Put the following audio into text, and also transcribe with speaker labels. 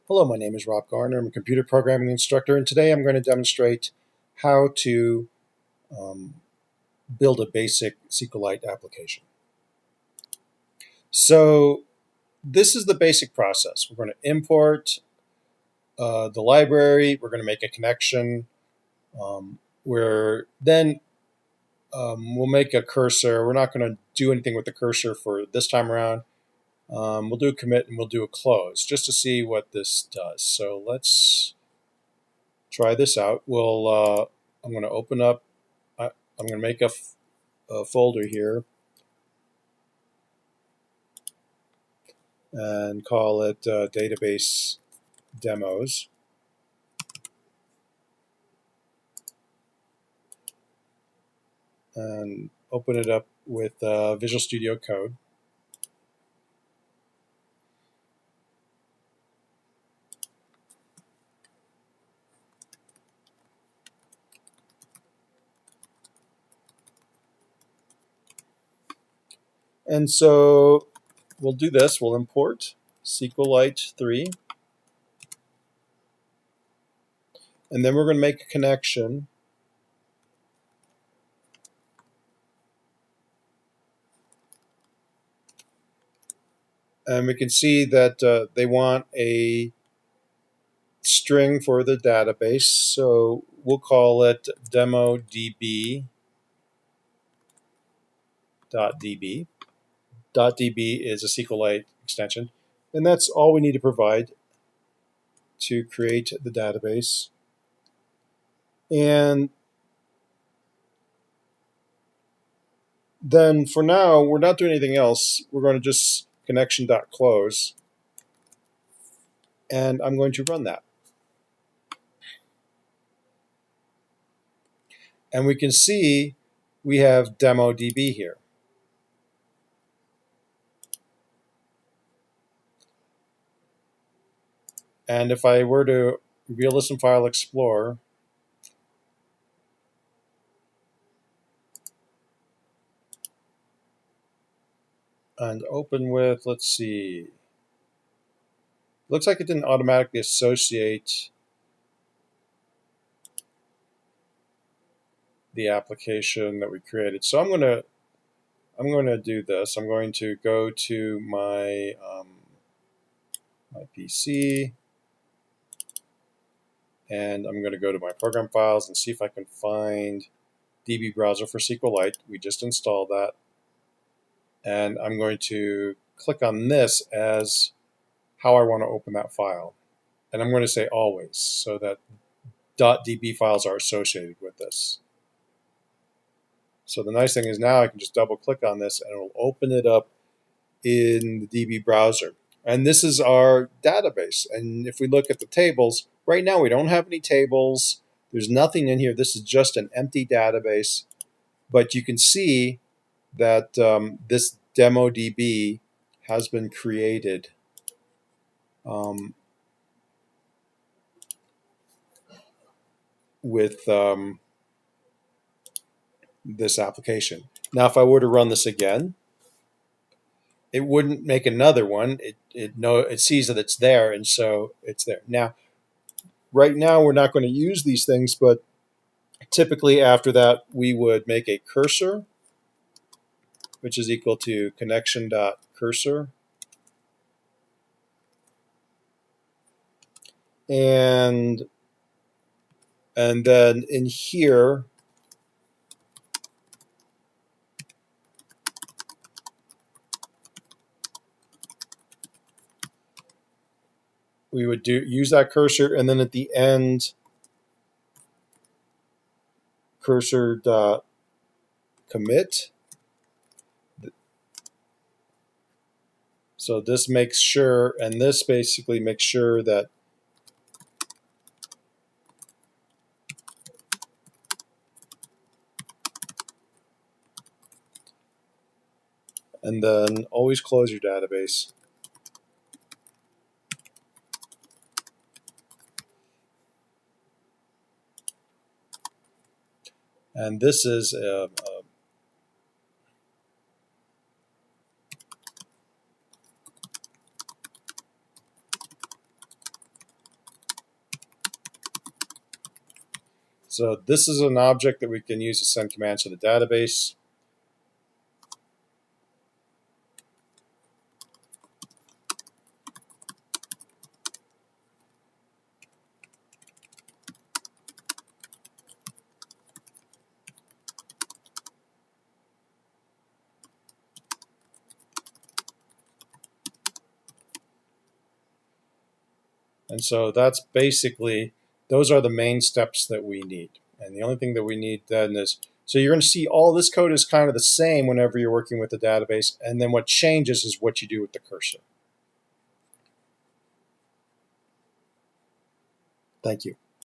Speaker 1: Hello, my name is Rob Garner. I'm a computer programming instructor, and today I'm going to demonstrate how to um, build a basic SQLite application. So this is the basic process. We're going to import the library. We're going to make a connection. We'll make a cursor. We're not going to do anything with the cursor for this time around. We'll do a commit and we'll do a close just to see what this does. So let's try this out. I'm going to open up. I'm going to make a folder here and call it database demos, and open it up with Visual Studio Code. And so we'll do this. We'll import SQLite3, and then we're going to make a connection. And we can see that they want a string for the database, so we'll call it demodb.db. .db is a SQLite extension, and that's all we need to provide to create the database. And then for now, we're not doing anything else. We're going to just connection.close, and I'm going to run that. And we can see we have demodb here. And if I were to reveal this in File Explorer, and open with, let's see, looks like it didn't automatically associate the application that we created. So I'm going to do this. I'm going to go to my PC, and I'm going to go to my program files and see if I can find DB browser for SQLite. We just installed that, and I'm going to click on this as how I want to open that file, and I'm going to say always so that .db files are associated with this. So the nice thing is now I can just double click on this and it will open it up in the DB browser. And this is our database. And if we look at the tables, right now we don't have any tables. There's nothing in here. This is just an empty database. But you can see that this demo DB has been created with this application. Now, if I were to run this again, it wouldn't make another one. It sees that it's there, and so it's there. Now, right now, we're not going to use these things, but typically after that, we would make a cursor, which is equal to connection.cursor. And then in here, we would use that cursor, and then at the end, cursor.commit. So this makes sure, and this basically makes sure that and then always close your database. And this is So this is an object that we can use to send commands to the database. And so that's basically, those are the main steps that we need. And the only thing that we need then is, so you're going to see all this code is kind of the same whenever you're working with the database. And then what changes is what you do with the cursor. Thank you.